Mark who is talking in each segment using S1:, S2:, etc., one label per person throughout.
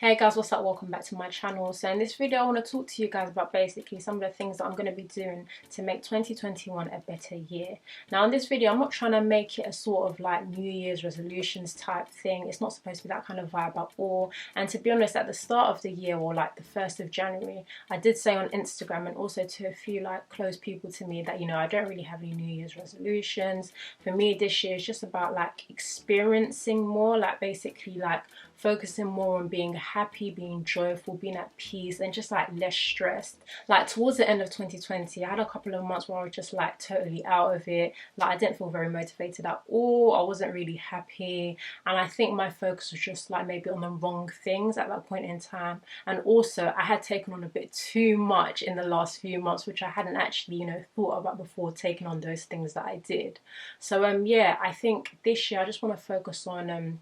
S1: Hey guys, what's up? Welcome back to my channel. So in this video I want to talk to you guys about basically some of the things that I'm going to be doing to make 2021 a better year. Now in this video I'm not trying to make it a sort of like New Year's resolutions type thing. It's not supposed to be that kind of vibe at all. And to be honest, at the start of the year, or like the 1st of January, I did say on Instagram and also to a few like close people to me that, you know, I don't really have any New Year's resolutions. For me this year is just about like experiencing more, like basically like focusing more on being happy, being joyful, being at peace, and just like less stressed. Like towards the end of 2020, I had a couple of months where I was just like totally out of it. Like I didn't feel very motivated at all. I wasn't really happy. And I think my focus was just like maybe on the wrong things at that point in time. And also I had taken on a bit too much in the last few months, which I hadn't actually, you know, thought about before taking on those things that I did. So yeah, I think this year I just want to focus on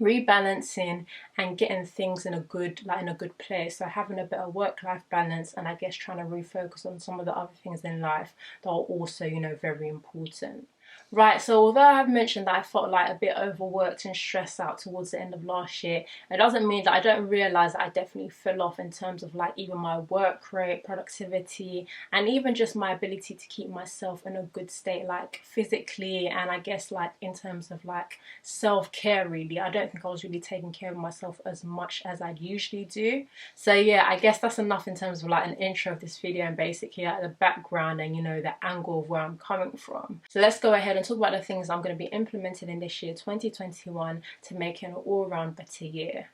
S1: rebalancing and getting things in a good place. So having a better work-life balance, and I guess trying to refocus on some of the other things in life that are also, you know, very important. Right, so although I have mentioned that I felt like a bit overworked and stressed out towards the end of last year, it doesn't mean that I don't realise that I definitely fell off in terms of like even my work rate, productivity, and even just my ability to keep myself in a good state, like physically, and I guess like in terms of like self-care really. I don't think I was really taking care of myself as much as I'd usually do. So yeah, I guess that's enough in terms of like an intro of this video and basically like the background and, you know, the angle of where I'm coming from. So let's go ahead and talk about the things I'm going to be implementing in this year 2021 to make it an all-round better year.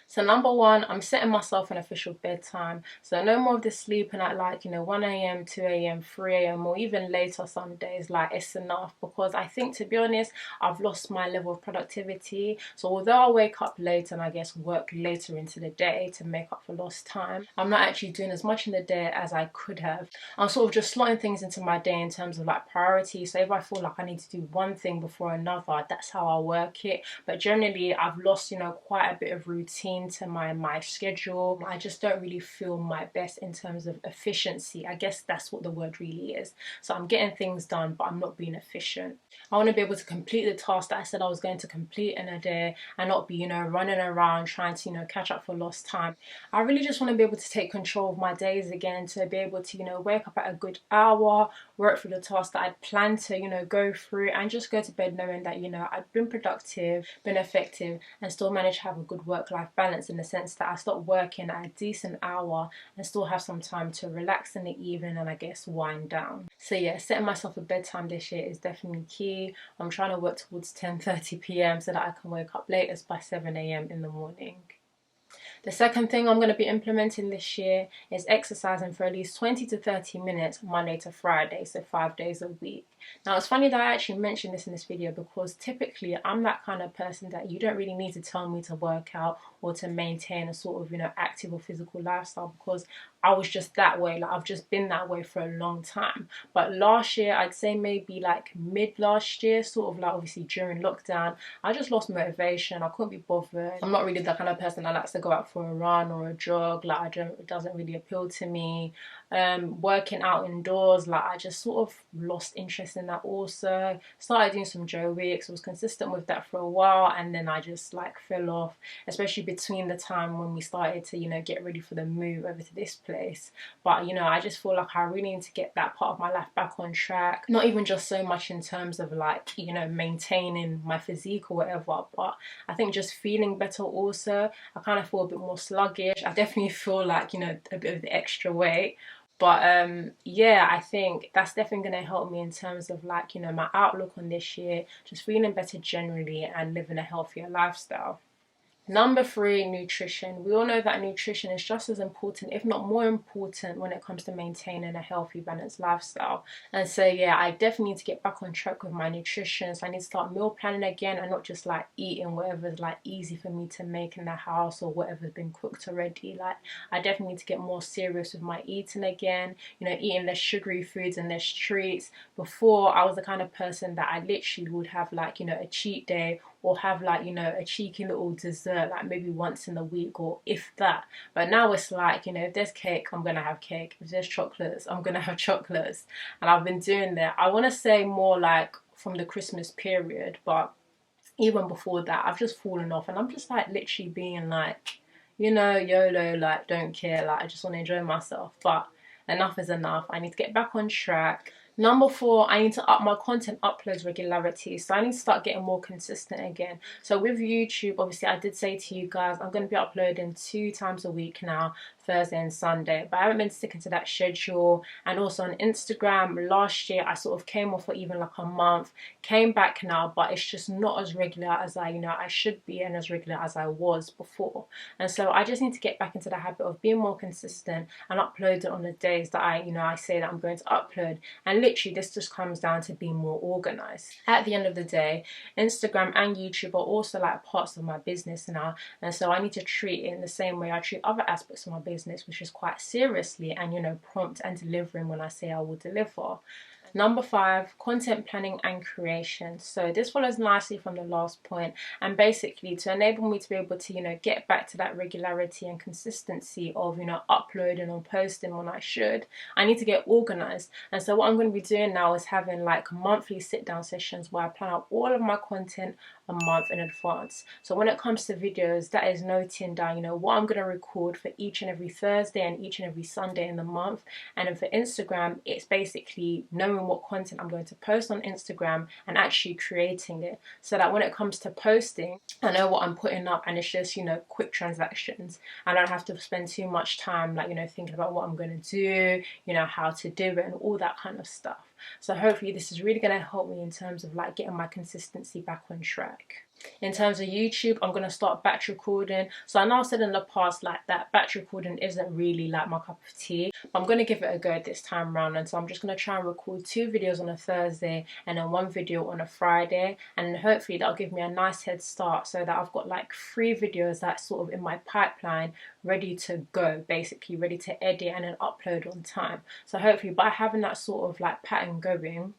S1: So number one, I'm setting myself an official bedtime. So no more of this sleeping at like, you know, 1 a.m, 2 a.m, 3 a.m, or even later some days. Like, it's enough, because I think, to be honest, I've lost my level of productivity. So although I wake up late and I guess work later into the day to make up for lost time, I'm not actually doing as much in the day as I could have. I'm sort of just slotting things into my day in terms of like priority. So if I feel like I need to do one thing before another, that's how I work it. But generally I've lost, you know, quite a bit of routine to my schedule. I just don't really feel my best in terms of efficiency. I guess that's what the word really is. So I'm getting things done, but I'm not being efficient. I want to be able to complete the task that I said I was going to complete in a day and not be, you know, running around trying to, you know, catch up for lost time. I really just want to be able to take control of my days again, to be able to, you know, wake up at a good hour, work through the tasks that I'd planned to, you know, go through, and just go to bed knowing that, you know, I've been productive, been effective, and still managed to have a good work-life balance, in the sense that I stopped working at a decent hour and still have some time to relax in the evening and I guess wind down. So yeah, setting myself a bedtime this year is definitely key. I'm trying to work towards 10:30 p.m. so that I can wake up latest by 7 a.m. in the morning. The second thing I'm going to be implementing this year is exercising for at least 20 to 30 minutes Monday to Friday, so 5 days a week. Now it's funny that I actually mentioned this in this video, because typically I'm that kind of person that you don't really need to tell me to work out or to maintain a sort of, you know, active or physical lifestyle, because I was just that way. Like, I've just been that way for a long time. But last year, I'd say maybe like mid last year, sort of like obviously during lockdown, I just lost motivation. I couldn't be bothered. I'm not really the kind of person that likes to go out for a run or a jog. Like, it doesn't really appeal to me. Working out indoors, like I just sort of lost interest in that. Also started doing some aerobics, was consistent with that for a while, and then I just like fell off, especially between the time when we started to, you know, get ready for the move over to this place. But you know, I just feel like I really need to get that part of my life back on track, not even just so much in terms of like, you know, maintaining my physique or whatever, but I think just feeling better also. I kind of feel a bit more sluggish. I definitely feel like, you know, a bit of the extra weight. But yeah, I think that's definitely going to help me in terms of like, you know, my outlook on this year, just feeling better generally and living a healthier lifestyle. Number three, nutrition. We all know that nutrition is just as important, if not more important, when it comes to maintaining a healthy, balanced lifestyle. And so yeah, I definitely need to get back on track with my nutrition. So I need to start meal planning again, and not just like eating whatever's like easy for me to make in the house or whatever's been cooked already. Like, I definitely need to get more serious with my eating again, you know, eating less sugary foods and less treats. Before, I was the kind of person that I literally would have like, you know, a cheat day, or have like, you know, a cheeky little dessert like maybe once in a week, or if that. But now it's like, you know, if there's cake, I'm gonna have cake. If there's chocolates, I'm gonna have chocolates. And I've been doing that, I want to say more like from the Christmas period, but even before that I've just fallen off, and I'm just like literally being like, you know, YOLO, like, don't care, like, I just want to enjoy myself. But enough is enough. I need to get back on track. Number 4, I need to up my content uploads regularity. So I need to start getting more consistent again. So with YouTube, obviously I did say to you guys, I'm going to be uploading 2 times a week now, Thursday and Sunday. But I haven't been sticking to that schedule. And also on Instagram, last year I sort of came off for even like a month, came back now, but it's just not as regular as I should be, and as regular as I was before. And so I just need to get back into the habit of being more consistent and uploading on the days that I say that I'm going to upload. And literally this just comes down to being more organized. At the end of the day, Instagram and YouTube are also like parts of my business now, and so I need to treat it in the same way I treat other aspects of my business, which is quite seriously, and prompt and delivering when I say I will deliver. Number 5, content planning and creation. So this follows nicely from the last point, and basically to enable me to be able to get back to that regularity and consistency of uploading or posting when I should, I need to get organized. And so what I'm going to be doing now is having like monthly sit down sessions where I plan out all of my content a month in advance. So when it comes to videos, that is noting down what I'm going to record for each and every Thursday and each and every Sunday in the month. And then for Instagram, it's basically knowing what content I'm going to post on Instagram and actually creating it, so that when it comes to posting, I know what I'm putting up, and it's just quick transactions. I don't have to spend too much time thinking about what I'm going to do, how to do it and all that kind of stuff. So hopefully this is really going to help me in terms of like getting my consistency back on track. In terms of YouTube, I'm going to start batch recording. So I know I've said in the past like that batch recording isn't really like my cup of tea, but I'm going to give it a go this time around. And so I'm just going to try and record 2 videos on a Thursday and then 1 video on a Friday, and hopefully that'll give me a nice head start, so that I've got like 3 videos that's sort of in my pipeline, ready to go, basically ready to edit and then upload on time. So hopefully by having that sort of like pattern going,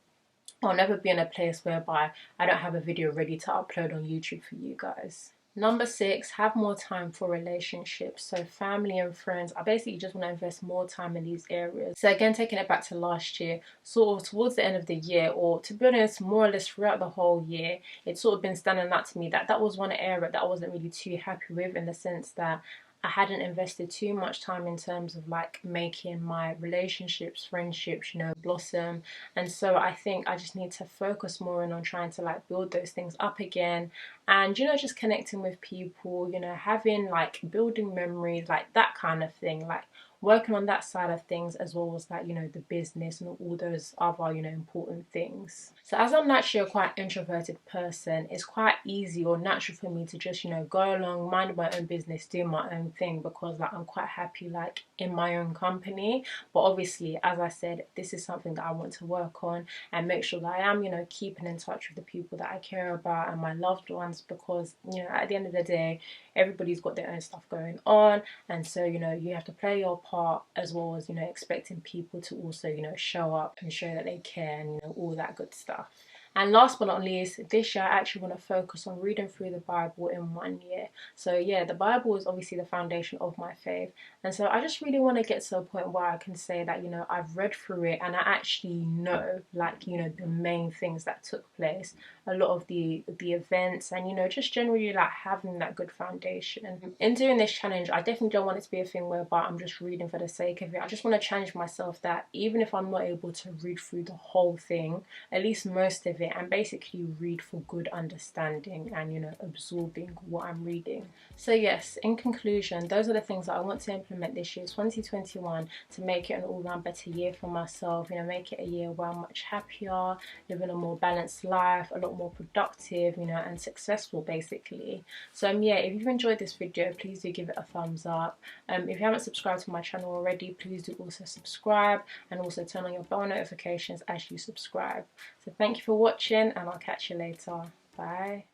S1: I'll never be in a place whereby I don't have a video ready to upload on YouTube for you guys. Number 6, have more time for relationships. So family and friends, I basically just want to invest more time in these areas. So again, taking it back to last year, sort of towards the end of the year, or to be honest, more or less throughout the whole year, it's sort of been standing out to me that that was one area that I wasn't really too happy with, in the sense that I hadn't invested too much time in terms of like making my relationships, friendships, blossom. And so I think I just need to focus more on trying to like build those things up again, and just connecting with people, having like building memories, like that kind of thing, like working on that side of things, as well as like the business and all those other important things. So as I'm naturally a quite introverted person, it's quite easy or natural for me to just go along, mind my own business, do my own thing, because like I'm quite happy like in my own company. But obviously, as I said, this is something that I want to work on and make sure that I am keeping in touch with the people that I care about and my loved ones, because at the end of the day, everybody's got their own stuff going on, and so you have to play your part, as well as expecting people to also show up and show that they care, and all that good stuff. And last but not least, this year I actually want to focus on reading through the Bible in 1 year. So yeah, the Bible is obviously the foundation of my faith. And so I just really want to get to a point where I can say that, I've read through it and I actually know, like, the main things that took place, a lot of the events, and, just generally like having that good foundation. In doing this challenge, I definitely don't want it to be a thing whereby I'm just reading for the sake of it. I just want to challenge myself that even if I'm not able to read through the whole thing, at least most of it, and basically read for good understanding and absorbing what I'm reading. So yes, in conclusion, those are the things that I want to implement this year, 2021, to make it an all-round better year for myself. Make it a year where I'm much happier, living a more balanced life, a lot more productive, and successful, basically. So yeah, if you've enjoyed this video, please do give it a thumbs up. If you haven't subscribed to my channel already, please do also subscribe, and also turn on your bell notifications as you subscribe. So thank you for watching, and I'll catch you later. Bye.